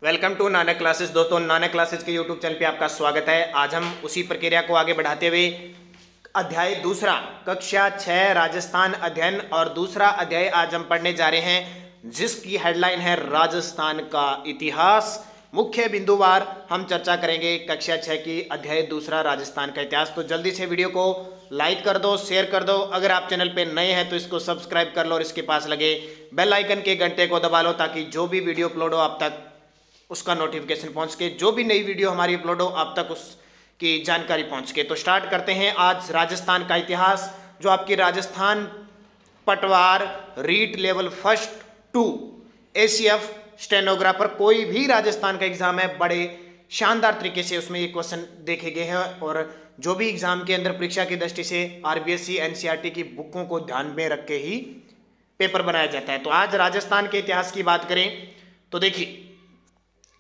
Welcome to Nanak classes. दोस्तों, Nanak classes के YouTube channel पे आपका स्वागत है। आज हम उसी प्रक्रिया को आगे बढ़ाते हुए अध्याय दूसरा कक्षा 6 राजस्थान अध्ययन और दूसरा अध्याय आज हम पढ़ने जा रहे हैं, जिसकी हेडलाइन है राजस्थान का इतिहास। मुख्य बिंदुवार हम चर्चा करेंगे कक्षा 6 की अध्याय दूसरा राजस्थान का इतिहास। तो जल्दी से वीडियो को लाइक कर दो, शेयर कर दो। अगर आप चैनल पे नए हैं तो इसको सब्सक्राइब कर लो और इसके पास लगे बेल आइकन के घंटे को दबा लो, ताकि जो भी वीडियो अपलोड हो आप तक उसका नोटिफिकेशन पहुंच के, जो भी नई वीडियो हमारी अपलोड हो आप तक उसकी जानकारी पहुंच के। तो स्टार्ट करते हैं आज राजस्थान का इतिहास, जो आपकी Rajasthan Patwar REET level first 2 ACF stenographer, कोई भी राजस्थान का एग्जाम है, बड़े शानदार तरीके से उसमें ये क्वेश्चन देखे गए हैं। और जो भी एग्जाम के अंदर परीक्षा की दृष्टि से RBSE NCERT की बुकों को ध्यान में रख के ही पेपर बनाया जाता है। तो आज राजस्थान के इतिहास की बात करें तो देखिए,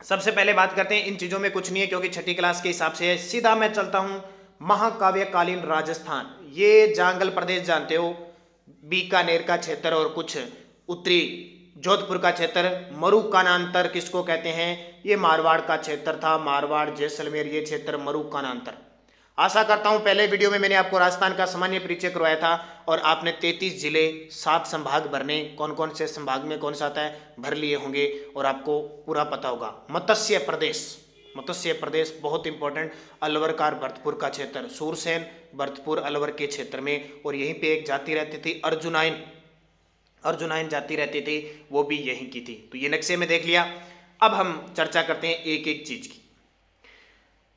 सबसे पहले बात करते हैं, इन चीजों में कुछ नहीं है क्योंकि छठी क्लास के हिसाब से है। सीधा मैं चलता हूं महाकाव्यकालीन राजस्थान। ये जांगल प्रदेश जानते हो, बीकानेर का क्षेत्र और कुछ उत्तरी जोधपुर का क्षेत्र। मरुकानांतर किसको कहते हैं? ये मारवाड़ का क्षेत्र था, मारवाड़ जैसलमेर ये क्षेत्र मरुकानांतर। आशा करता हूं पहले वीडियो में मैंने आपको राजस्थान का सामान्य परिचय करवाया था और आपने 33 जिले 7 संभाग भरने, कौन कौन से संभाग में कौन सा आता है भर लिए होंगे और आपको पूरा पता होगा। मत्स्य प्रदेश, मत्स्य प्रदेश बहुत इंपॉर्टेंट, अलवर का भरतपुर का क्षेत्र, सूरसेन भरतपुर अलवर के क्षेत्र में। और यहीं पे एक जाति रहती थी अर्जुनाइन जाति रहती थी, वो भी यहीं की थी। तो ये नक्शे में देख लिया। अब हम चर्चा करते हैं एक एक चीज की।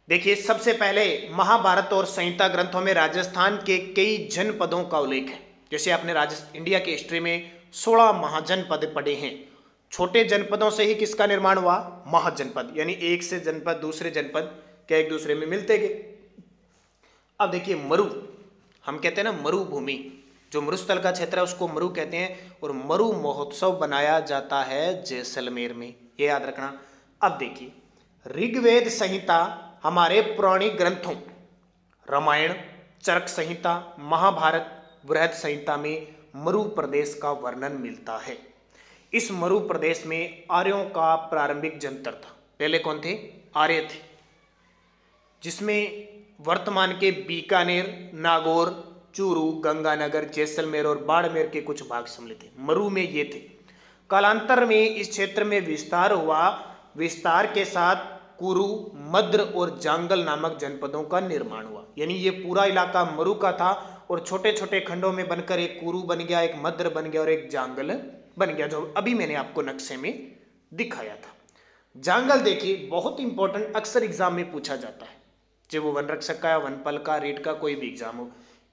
देखिए, सबसे पहले महाभारत और संहिता ग्रंथों में राजस्थान के कई जनपदों का उल्लेख है। जैसे आपने इंडिया की हिस्ट्री में 16 महाजनपद पढ़े हैं। छोटे जनपदों से ही किसका निर्माण हुआ? महाजनपद, यानी एक से जनपद दूसरे जनपद क्या एक दूसरे में मिलते गए। अब देखिए, मरु, हम कहते हैं ना मरुभूमि, जो मरुस्थल का क्षेत्र है उसको मरु कहते हैं। और मरु महोत्सव बनाया जाता है जैसलमेर में, ये याद रखना। अब देखिए, ऋग्वेद संहिता हमारे पौराणिक ग्रंथों रामायण, चरक संहिता, महाभारत, बृहद संहिता में मरु प्रदेश का वर्णन मिलता है। इस मरु प्रदेश में आर्यों का प्रारंभिक जंतर था। पहले कौन थे? आर्य थे, जिसमें वर्तमान के बीकानेर, नागौर, चूरू, गंगानगर, जैसलमेर और बाड़मेर के कुछ भाग सम्मिलित थे। मरु में ये थे। कालांतर में इस क्षेत्र में विस्तार हुआ। विस्तार के साथ कुरु, मद्र और जांगल नामक जनपदों का निर्माण हुआ। यानी ये पूरा इलाका मरु का था और छोटे छोटे खंडों में बनकर एक कुरु बन गया, एक मद्र बन गया और एक जांगल बन गया, जो अभी मैंने आपको नक्शे में दिखाया था। जांगल देखिए बहुत इंपॉर्टेंट, अक्सर एग्जाम में पूछा जाता है, चाहे वो वन रक्षक का, वनपाल का, रीट का, कोई भी एग्जाम हो।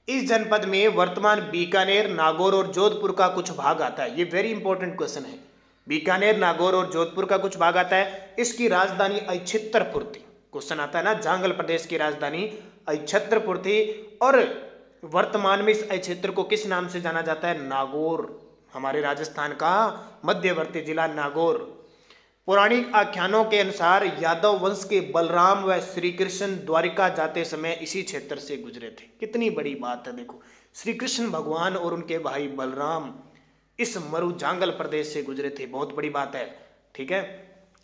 इस जनपद में वर्तमान बीकानेर, नागौर और जोधपुर का कुछ भाग आता है। ये वेरी इंपॉर्टेंट क्वेश्चन है। बीकानेर, नागौर और जोधपुर का कुछ भाग आता है। इसकी राजधानी अक्षत्रपुर थी। क्वेश्चन आता है ना, जांगल प्रदेश की राजधानी अक्षत्रपुर थी। और वर्तमान में इस अक्षेत्र को किस नाम से जाना जाता है? नागौर। हमारे राजस्थान का मध्यवर्ती जिला नागौर। पौराणिक आख्यानों के अनुसार यादव वंश के बलराम व श्री कृष्ण द्वारिका जाते समय इसी क्षेत्र से गुजरे थे। कितनी बड़ी बात है, देखो, श्री कृष्ण भगवान और उनके भाई बलराम इस मरु जांगल प्रदेश से गुजरे थे, बहुत बड़ी बात है। ठीक है,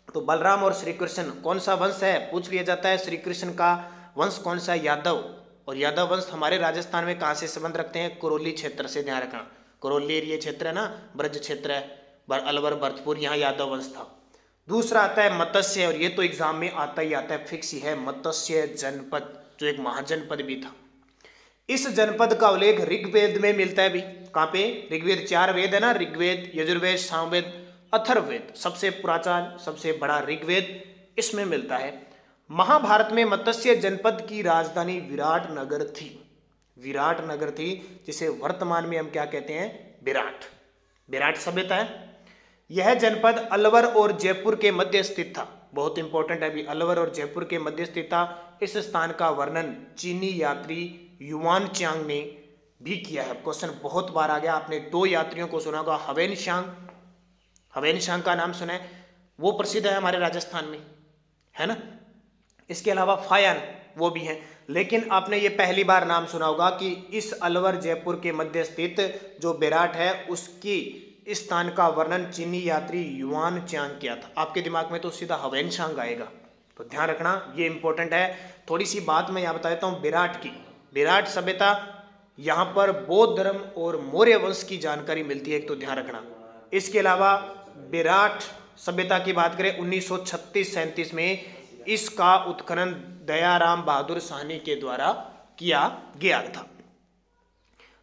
तो बलराम और श्री कृष्ण कौन सा वंश है पूछ लिया जाता है। श्री कृष्ण का वंश कौन सा? यादव। और यादव वंश हमारे राजस्थान में कहाँ से संबंध रखते हैं? करौली क्षेत्र से, ध्यान रखना। करौली एरिया क्षेत्र है ना, ब्रज क्षेत्र है, अलवर भरतपुर, यहाँ यादव वंश था। दूसरा आता है मत्स्य, और ये तो एग्जाम में आता ही आता है, फिक्स ही है, मत्स्य जनपद, जो एक महाजनपद भी था। इस जनपद का उल्लेख ऋग्वेद में मिलता है भी। कहाँ पे? ऋग्वेद 4 वेद है ना, ऋग्वेद, यजुर्वेद, सामवेद, अथर्ववेद। सबसे पुरातन, सबसे बड़ा ऋग्वेद इसमें मिलता है। महाभारत में मत्स्य जनपद की राजधानी विराट नगर थी। विराट नगर थी, जिसे वर्तमान में हम क्या कहते हैं? विराट। विराट सभ्यता है। यह जनपद अलवर और जयपुर के मध्य स्थित था। बहुत इंपॉर्टेंट है अभी, अलवर और जयपुर के मध्य स्थित था। इस स्थान का वर्णन चीनी यात्री युआन चांग ने भी किया है। क्वेश्चन बहुत बार आ गया, आपने 2 यात्रियों को सुना होगा, हवेन शांग का नाम सुना है, वो प्रसिद्ध है हमारे राजस्थान में, है ना। इसके अलावा फायान वो भी हैं। लेकिन आपने ये पहली बार नाम सुना होगा कि इस अलवर जयपुर के मध्य स्थित जो विराट है उसकी इस स्थान का वर्णन चीनी यात्री युआन चांग किया था। आपके दिमाग में तो सीधा हवेनसांग आएगा, तो ध्यान रखना, ये इंपॉर्टेंट है। थोड़ी सी बात मैं यहाँ बता देता हूँ विराट की। विराट सभ्यता, यहाँ पर बौद्ध धर्म और मौर्य वंश की जानकारी मिलती है, एक तो ध्यान रखना। इसके अलावा विराट सभ्यता की बात करें 1936-37 में इसका उत्खनन दयाराम बहादुर साहनी के द्वारा किया गया था।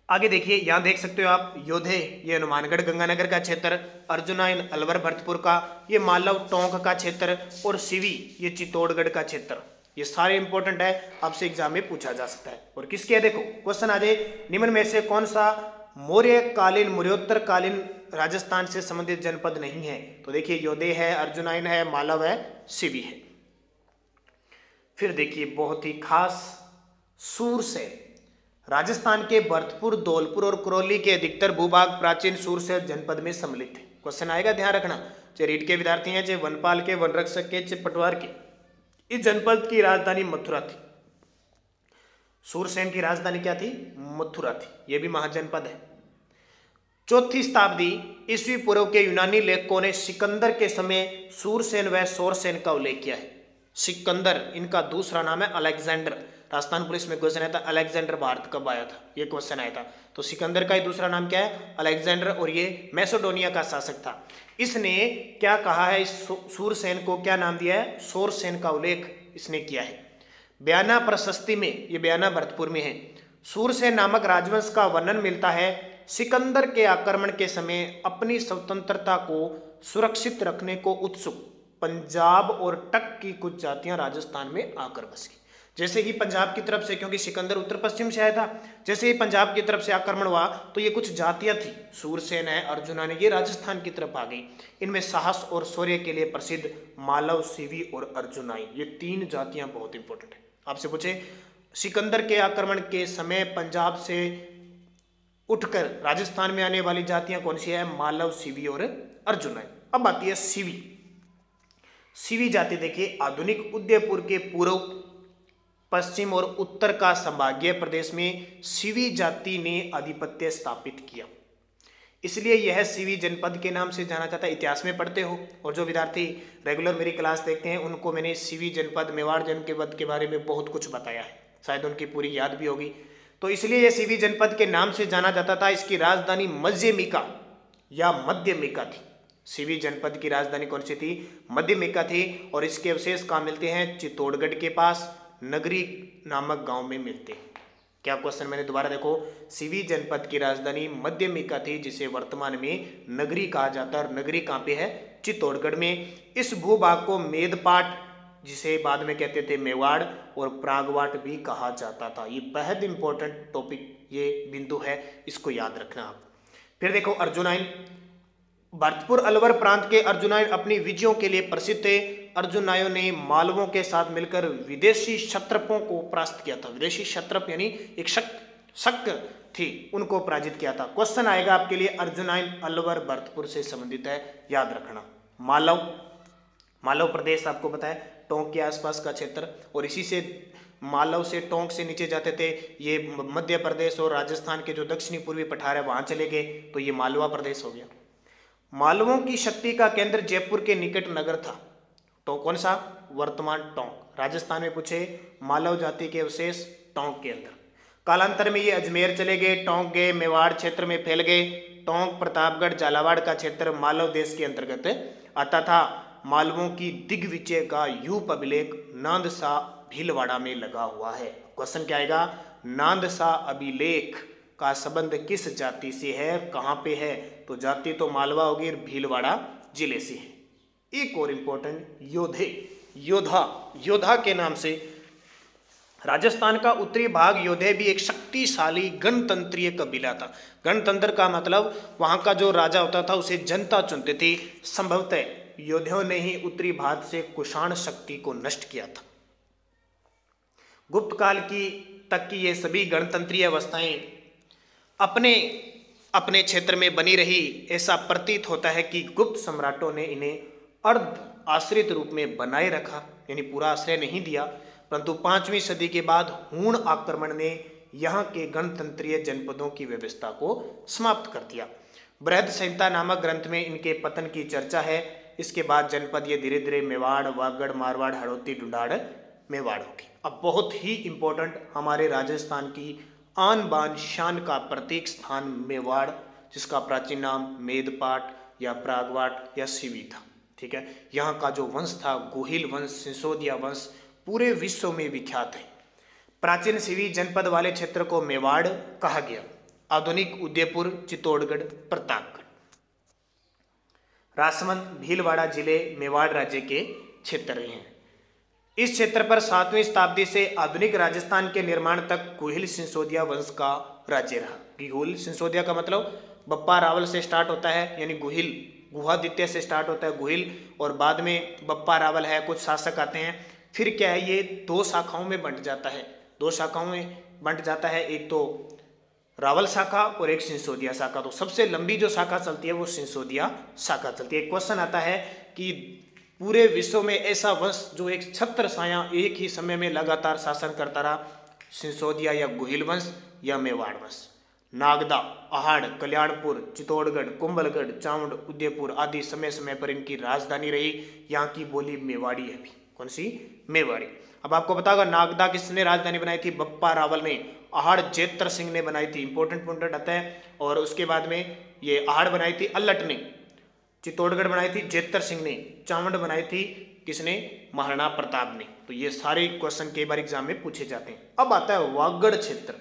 आगे देखिए, यहां देख सकते हो आप योधे, ये हनुमानगढ़ गंगानगर का क्षेत्र, अर्जुनाइन अलवर भरतपुर का, ये मालव टोंक का क्षेत्र, और सिवी ये चित्तौड़गढ़ का क्षेत्र। ये सारे इंपॉर्टेंट है, आपसे एग्जाम में पूछा जा सकता है। और किसके है, देखो क्वेश्चन आ जाए, निम्न में से कौन सा मौर्यकालीन मौर्योत्तर कालीन राजस्थान से संबंधित जनपद नहीं है? तो देखिए योधे है, अर्जुनाइन है, मालव है, सिवी है। फिर देखिए बहुत ही खास, सूरसेन। राजस्थान के भरतपुर, धौलपुर और करौली के अधिकतर भूभाग प्राचीन सूरसेन जनपद में सम्मिलित है। क्वेश्चन आएगा, ध्यान रखना, चाहे रीट के विद्यार्थी हैं, चाहे वनपाल के, वनरक्षक के, चाहे पटवार के। इस जनपद की राजधानी मथुरा थी। सूरसेन की राजधानी क्या थी? मथुरा थी। यह भी महाजनपद है। 4वीं शताब्दी ईस्वी पूर्व के यूनानी लेखकों ने सिकंदर के समय सूरसेन व सौरसेन का उल्लेख किया है। सिकंदर, इनका दूसरा नाम है अलेक्जेंडर। राजस्थान पुलिस में क्वेश्चन आया था, अलेक्जेंडर भारत कब आया था, ये क्वेश्चन आया था। तो सिकंदर का ही दूसरा नाम क्या है? अलेक्जेंडर, और ये मैसेडोनिया का शासक था। इसने क्या कहा है, इस सूरसेन को क्या नाम दिया है? सौरसेन का उल्लेख इसने किया है। बयाना प्रशस्ति में, ये बयाना भरतपुर में है, सूरसेन नामक राजवंश का वर्णन मिलता है। सिकंदर के आक्रमण के समय अपनी स्वतंत्रता को सुरक्षित रखने को उत्सुक पंजाब और टक की कुछ जातियां राजस्थान में आकर बस गई। जैसे ही पंजाब की तरफ से, क्योंकि सिकंदर उत्तर पश्चिम से आया था, जैसे ही पंजाब की तरफ से आक्रमण हुआ तो ये कुछ जातियां थी, सूरसेन है, अर्जुना ने, ये राजस्थान की तरफ आ गई। इनमें साहस और शौर्य के लिए प्रसिद्ध मालव, सिवी और अर्जुनाई, ये 3 जातियां बहुत इंपॉर्टेंट है। आपसे पूछे सिकंदर के आक्रमण के समय पंजाब से उठकर राजस्थान में आने वाली जातियां कौन सी है? मालव, सिवी और अर्जुनाई। अब आती है सिवी। सिवी जाति देखिए, आधुनिक उदयपुर के पूर्व, पश्चिम और उत्तर का संभागीय प्रदेश में सिवी जाति ने आधिपत्य स्थापित किया, इसलिए यह सिवी जनपद के नाम से जाना जाता है। इतिहास में पढ़ते हो, और जो विद्यार्थी रेगुलर मेरी क्लास देखते हैं उनको मैंने सिवी जनपद, मेवाड़ जनपद के बारे में बहुत कुछ बताया है, शायद उनकी पूरी याद भी होगी। तो इसलिए यह सिवी जनपद के नाम से जाना जाता था। इसकी राजधानी मध्यमिका या मध्यमिका थी। सिवी जनपद की राजधानी कौन सी थी? मध्यमिका थी। और इसके अवशेष कहाँ मिलते हैं? चित्तौड़गढ़ के पास नगरी नामक गांव में मिलते हैं। क्या क्वेश्चन, मैंने दोबारा देखो, सिवी जनपद की राजधानी मध्यमिका थी, जिसे वर्तमान में नगरी कहा जाता है। और नगरी कहाँ पे है? चित्तौड़गढ़ में। इस भूभाग को मेदपाट, जिसे बाद में कहते थे मेवाड़, और प्रागवाट भी कहा जाता था। ये बेहद इंपॉर्टेंट टॉपिक, ये बिंदु है, इसको याद रखना आप। फिर देखो अर्जुनाइन। भरतपुर अलवर प्रांत के अर्जुनाइन अपनी विजयों के लिए प्रसिद्ध थे। अर्जुनाइयों ने मालवों के साथ मिलकर विदेशी क्षत्रपों को परास्त किया था। विदेशी क्षत्रप यानी एक शक थी, उनको पराजित किया था। क्वेश्चन आएगा आपके लिए, अर्जुनाइन अलवर भरतपुर से संबंधित है, याद रखना। मालव प्रदेश आपको पता है, टोंक के आसपास का क्षेत्र, और इसी से मालव से टोंक से नीचे जाते थे, ये मध्य प्रदेश और राजस्थान के जो दक्षिणी पूर्वी पठार है वहां चले गए, तो ये मालवा प्रदेश हो गया। मालवों की शक्ति का केंद्र जयपुर के निकट नगर था। तो कौन सा? वर्तमान टोंक। राजस्थान में पूछे मालव जाति के अवशेष टोंक के अंदर। कालांतर में ये अजमेर चले गए, टोंक गए, मेवाड़ क्षेत्र में फैल गए। टोंक, प्रतापगढ़, झालावाड़ का क्षेत्र मालव देश के अंतर्गत आता था। मालवों की दिग्विजय का यूप अभिलेख नांदसा भीलवाड़ा में लगा हुआ है। क्वेश्चन क्या आएगा? नांदसा अभिलेख का संबंध किस जाति से है, कहां पे है? तो जाति तो मालवा होगी और भीलवाड़ा जिले से है। एक और इंपॉर्टेंट, योधा के नाम से राजस्थान का उत्तरी भाग योधे भी एक शक्तिशाली गणतंत्रीय कबीला था। गणतंत्र का मतलब वहां का जो राजा होता था उसे जनता चुनती थी। संभवतः योधों ने ही उत्तरी भारत से कुषाण शक्ति को नष्ट किया था। गुप्त काल की तक की ये सभी गणतंत्रीय अवस्थाएं अपने क्षेत्र में बनी रही। ऐसा प्रतीत होता है कि गुप्त सम्राटों ने इन्हें अर्ध आश्रित रूप में बनाए रखा, यानी पूरा आश्रय नहीं दिया। परंतु 5वीं सदी के बाद हूण आक्रमण ने यहाँ के गणतंत्रीय जनपदों की व्यवस्था को समाप्त कर दिया। बृहद संहिता नामक ग्रंथ में इनके पतन की चर्चा है। इसके बाद जनपद ये धीरे धीरे मेवाड़, वागड़, मारवाड़, हड़ौती, ढूंढाड़, मेवाड़ होगी। अब बहुत ही इंपॉर्टेंट हमारे राजस्थान की आन बान शान का प्रतीक स्थान मेवाड़, जिसका प्राचीन नाम मेदपाट या प्रागवाट या सिवी था। ठीक है, यहाँ का जो वंश था गोहिल वंश, सिसोदिया वंश, पूरे विश्व में विख्यात है। प्राचीन सिवी जनपद वाले क्षेत्र को मेवाड़ कहा गया। आधुनिक उदयपुर, चित्तौड़गढ़, प्रतापगढ़। राजसमंद, भीलवाड़ा जिले मेवाड़ राज्य के क्षेत्र रहे हैं। इस क्षेत्र पर 7वीं शताब्दी से आधुनिक राजस्थान के निर्माण तक गुहिल सिसोदिया वंश का राज्य रहा। गुहिल सिसोदिया का मतलब बप्पा रावल से स्टार्ट होता है, यानी गुहिल, गुहादित्य से स्टार्ट होता है गुहिल, और बाद में बप्पा रावल है, कुछ शासक आते हैं। फिर क्या है, ये 2 शाखाओं में बंट जाता है, 2 शाखाओं में बंट जाता है, एक तो रावल शाखा और एक सिसोदिया शाखा। तो सबसे लंबी जो शाखा चलती है वो सिसोदिया शाखा चलती है। एक क्वेश्चन आता है कि पूरे विश्व में ऐसा वंश जो एक छत्र छाया एक ही समय में लगातार शासन करता रहा, सिसोदिया या गुहिल वंश या मेवाड़ वंश। नागदा, अहाड़, कल्याणपुर, चित्तौड़गढ़, कुंभलगढ़, चामुंड, उदयपुर आदि समय समय पर इनकी राजधानी रही। यहाँ की बोली मेवाड़ी है भी। कौन सी? मेवाड़ी। अब आपको पता होगा नागदा किसने राजधानी बनाई थी? बप्पा रावल ने। अहाड़ जेत्र सिंह ने बनाई थी, इंपॉर्टेंट आता है। और उसके बाद में ये अहाड़ बनाई थी अल्लट ने, चित्तौड़गढ़ बनाई थी जेत्र सिंह ने, चामुंड बनाई थी किसने? महाराणा प्रताप ने। तो ये सारे क्वेश्चन कई बार एग्जाम में पूछे जाते हैं। अब आता है वागड़ क्षेत्र।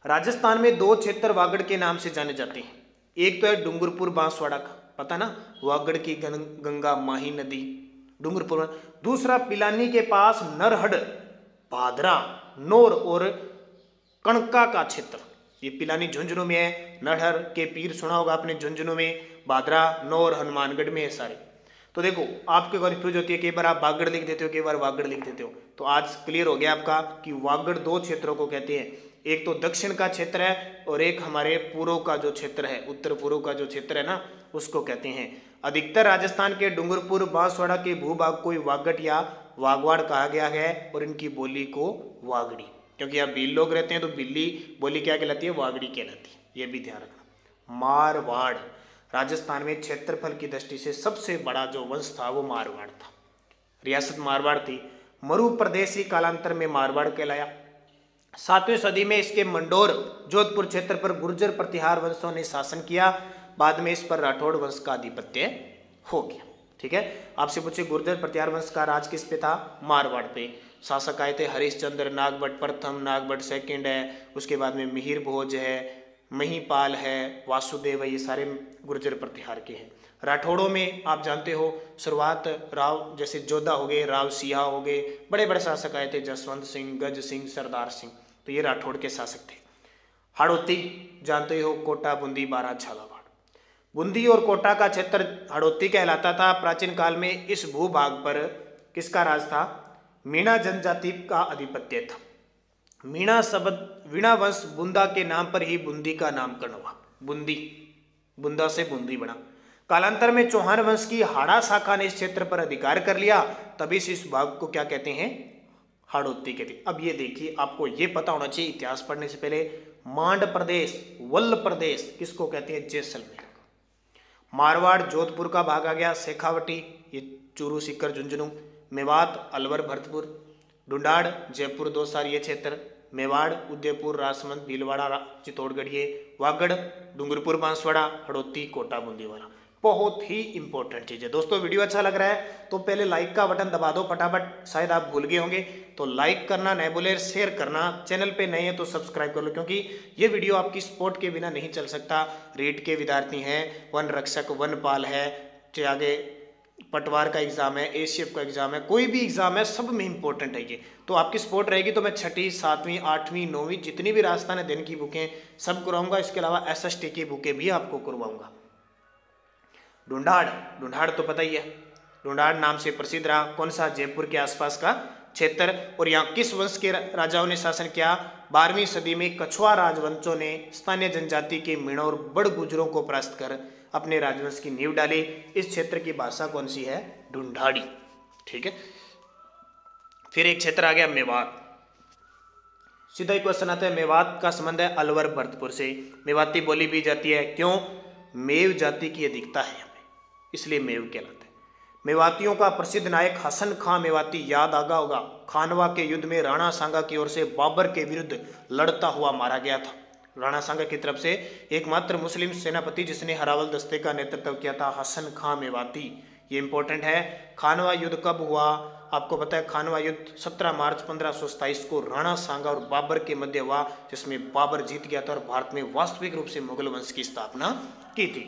राजस्थान में 2 क्षेत्र वागड़ के नाम से जाने जाते हैं। एक तो है डूंगरपुर बांसवाड़ा का, पता ना, वागड़ की गंगा माही नदी डूंगरपुर में। दूसरा पिलानी के पास नरहड़, भादरा, नौर और कणका का क्षेत्र। ये पिलानी झुंझुनू में है। नरहड़ के पीर सुना होगा आपने झुंझुनू में, भादरा, नौर हनुमानगढ़ में है सारे। तो देखो आपके कन्फ्यूज होती है, कई बार आप बागड़ लिख देते हो, कई बार वागड़ लिख देते हो। तो आज क्लियर हो गया आपका कि वागड़ 2 क्षेत्रों को कहते हैं। एक तो दक्षिण का क्षेत्र है और एक हमारे पूर्व का जो क्षेत्र है, उत्तर पूर्व का जो क्षेत्र है ना, उसको कहते हैं। अधिकतर राजस्थान के डूंगरपुर बांसवाड़ा के भूभाग को वागड़ या वागवाड़ कहा गया है और इनकी बोली को वागड़ी, क्योंकि यहाँ भील लोग रहते हैं तो भीली बोली क्या कहलाती है? वागड़ी कहलाती है। ये भी ध्यान रखना। मारवाड़, राजस्थान में क्षेत्रफल की दृष्टि से सबसे बड़ा जो वंश था वो मारवाड़ था। रियासत मारवाड़ थी। मरु प्रदेश ही कालांतर में मारवाड़ कहलाया। 7वीं सदी में इसके मंडोर, जोधपुर क्षेत्र पर गुर्जर प्रतिहार वंशों ने शासन किया। बाद में इस पर राठौड़ वंश का आधिपत्य हो गया। ठीक है, आपसे पूछे गुर्जर प्रतिहार वंश का राज किस पे था? मारवाड़ पे। शासक आए थे हरिश्चंद्र, नागभट्ट प्रथम, नागभट्ट सेकंड है, उसके बाद में मिहिर भोज है, महीपाल है, वासुदेव है, ये सारे गुर्जर प्रतिहार के हैं। राठौड़ों में आप जानते हो शुरुआत राव, जैसे जोधा हो गए, राव सिंहा हो गए, बड़े बड़े शासक आए थे, जसवंत सिंह, गज सिंह, सरदार सिंह। तो ये राठौड़ के शासक थे। हाड़ौती जानते हो, कोटा, बूंदी, बारां, झालावाड़। बूंदी और कोटा का क्षेत्र हाड़ौती कहलाता था। प्राचीन काल में इस भूभाग पर किसका राज था? मीणा जनजाति का आधिपत्य था। मीणा शब्द वीणा वंश बुंदा के नाम पर ही बूंदी का नामकरण हुआ। बूंदी, बुंदा से बूंदी बना। कालांतर में चौहान वंश की हाड़ा शाखा ने इस क्षेत्र पर अधिकार कर लिया, तभी से इस भाग को क्या कहते हैं? हाड़ौती कहते हैं। अब ये देखिए, आपको ये पता होना चाहिए इतिहास पढ़ने से पहले, मांड प्रदेश, वल्ल प्रदेश किसको कहते हैं? जैसलमेर। मारवाड़ जोधपुर का भाग आ गया। शेखावटी, ये चूरू, सीकर, झुंझुनू। मेवात, अलवर, भरतपुर। ढूंढाड़, जयपुर, दौसार, ये क्षेत्र। मेवाड़, उदयपुर, राजसमंद, भीलवाड़ा, चित्तौड़गढ़, ये। वागड़, डूंगरपुर, बांसवाड़ा, हड़ौती, कोटा, बूंदीवाला। बहुत ही इंपॉर्टेंट चीज है दोस्तों। वीडियो अच्छा लग रहा है तो पहले लाइक का बटन दबा दो फटाफट, शायद आप भूल गए होंगे तो लाइक करना नहीं भूले, शेयर करना। चैनल पे नए हैं तो सब्सक्राइब कर लो, क्योंकि ये वीडियो आपकी सपोर्ट के बिना नहीं चल सकता। रीट के विद्यार्थी हैं, वन रक्षक, वनपाल है, चाहे आगे पटवार का एग्जाम है, एसीएफ का एग्जाम है, कोई भी एग्जाम है, सब में इंपॉर्टेंट है ये। तो आपकी सपोर्ट रहेगी तो मैं 6वीं, 7वीं, 8वीं, 9वीं जितनी भी राजस्थान अध्ययन की बुकें सब करवाऊंगा। इसके अलावा एसएसटी की बुकें भी आपको करवाऊंगा। ढूंढाड़, ढूंढाड़ तो पता ही है, ढूंढाड़ नाम से प्रसिद्ध रहा। कौन सा? जयपुर के आसपास का क्षेत्र। और यहाँ किस वंश के राजाओं ने शासन किया? 12वीं सदी में कछुआ राजवंशों ने स्थानीय जनजाति के मीणों और बड़ गुजरों को परास्त कर अपने राजवंश की नींव डाली। इस क्षेत्र की भाषा कौन सी है? ढूंढाड़ी। ठीक है, फिर एक क्षेत्र आ गया मेवाड़। सीधा ही क्वेश्चन आता है, मेवात का संबंध है अलवर भरतपुर से। मेवाती बोली भी जाती है, क्यों? मेव जाति की अधिकता है यहाँ पे, इसलिए मेव कहलाता है। मेवातियों का प्रसिद्ध नायक हसन खां मेवाती याद आगा होगा, खानवा के युद्ध में राणा सांगा की ओर से बाबर के विरुद्ध लड़ता हुआ मारा गया था। राणा सांगा की तरफ से एकमात्र मुस्लिम सेनापति जिसने हरावल दस्ते का नेतृत्व किया था, हसन खां मेवाती। ये इंपॉर्टेंट है। खानवा युद्ध कब हुआ? आपको पता है, खानवा युद्ध 17 मार्च 1527 को राणा सांगा और बाबर के मध्य हुआ, जिसमें बाबर जीत गया था और भारत में वास्तविक रूप से मुगल वंश की स्थापना की थी।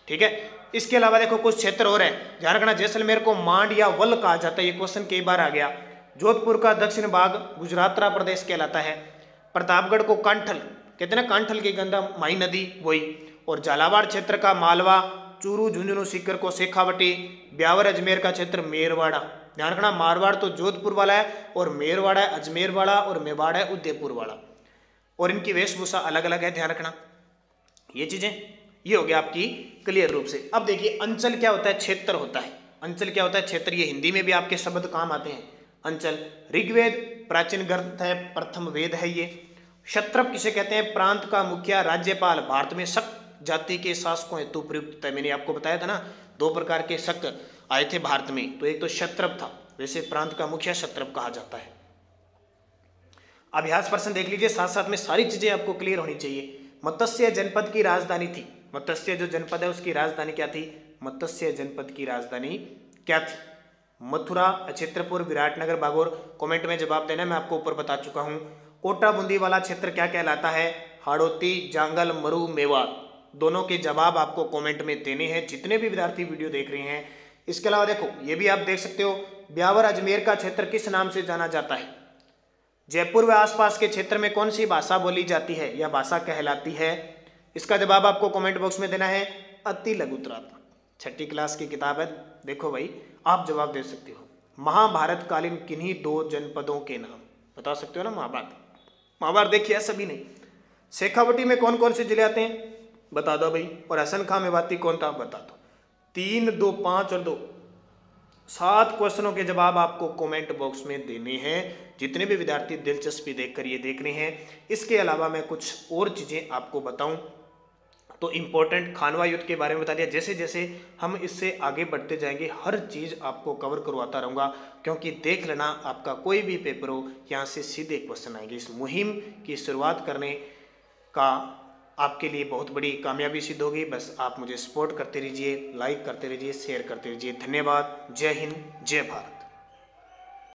ठीक है, इसके अलावा देखो कुछ क्षेत्र और है, ध्यान रखना। जैसलमेर को मांड या वल कहा जाता है, ये क्वेश्चन कई बार आ गया। जोधपुर का दक्षिण भाग गुजरातरा प्रदेश कहलाता है। प्रतापगढ़ को कांठल कहते हैं ना, कांठल की गंगा माई नदी वही। और झालावाड़ क्षेत्र का मालवा, चूरू झुंझुनू सीकर को शेखावटी, ब्यावर अजमेर का क्षेत्र मेरवाड़ा। ध्यान रखना, मारवाड़ तो जोधपुर वाला है और मेरवाड़ा है अजमेर वाला और मेवाड़ा है उदयपुर वाला, और इनकी वेशभूषा अलग अलग है, ध्यान रखना। ये चीजें ये हो गया आपकी क्लियर रूप से। अब देखिए अंचल क्या होता है, क्षेत्र होता है। अंचल क्या होता है? क्षेत्र। ये हिंदी में भी आपके शब्द काम आते हैं। अंचल ऋग्वेद प्राचीन ग्रंथ है, प्रथम वेद है ये। क्षत्रप किसे कहते हैं? प्रांत का मुखिया, राज्यपाल। भारत में शक जाति के शासकों हेतु प्रयुक्त है। मैंने आपको बताया था ना, 2 प्रकार के शक आए थे भारत में, तो एक तो क्षत्रप था, वैसे प्रांत का मुखिया क्षत्रप कहा जाता है। अभ्यास प्रश्न देख लीजिए, साथ साथ में सारी चीजें आपको क्लियर होनी चाहिए। मत्स्य जनपद की राजधानी थी, मत्स्य जो जनपद है उसकी राजधानी क्या थी? मत्स्य जनपद की राजधानी क्या थी? मथुरा, क्षेत्रपुर, विराटनगर, बागोर। कमेंट में जवाब देना, मैं आपको ऊपर बता चुका हूं। कोटा बूंदी वाला क्षेत्र क्या कहलाता है? हाड़ौती, जांगल, मरू, मेवात। दोनों के जवाब आपको कमेंट में देने हैं, जितने भी विद्यार्थी वीडियो देख रहे हैं। इसके अलावा देखो ये भी आप देख सकते हो, ब्यावर अजमेर का क्षेत्र किस नाम से जाना जाता है? जयपुर व आसपास के क्षेत्र में कौन सी भाषा बोली जाती है या भाषा कहलाती है? इसका जवाब आपको कमेंट बॉक्स में देना है। अति लघुत्तरा, 6ठी क्लास की किताब है, देखो भाई आप जवाब दे सकते हो। महाभारत कालीन किन्हीं 2 जनपदों के नाम बता सकते हो ना? महाभारत देखिए सभी ने। शेखावटी में कौन कौन से जिले आते हैं बता दो भाई। और हसन खां मेवाती कौन था बता दो। 3, 2, 5 और 2, 7 क्वेश्चनों के जवाब आपको कमेंट बॉक्स में देने हैं, जितने भी विद्यार्थी दिलचस्पी देखकर ये देख रहे हैं। इसके अलावा मैं कुछ और चीजें आपको बताऊं तो इम्पोर्टेंट खानवा युद्ध के बारे में बता दिया। जैसे जैसे हम इससे आगे बढ़ते जाएंगे हर चीज़ आपको कवर करवाता रहूँगा, क्योंकि देख लेना आपका कोई भी पेपर हो यहाँ से सीधे क्वेश्चन आएंगे। इस मुहिम की शुरुआत करने का आपके लिए बहुत बड़ी कामयाबी सिद्ध होगी। बस आप मुझे सपोर्ट करते रहिए, लाइक करते रहिए, शेयर करते रहिए। धन्यवाद। जय हिंद, जय भारत।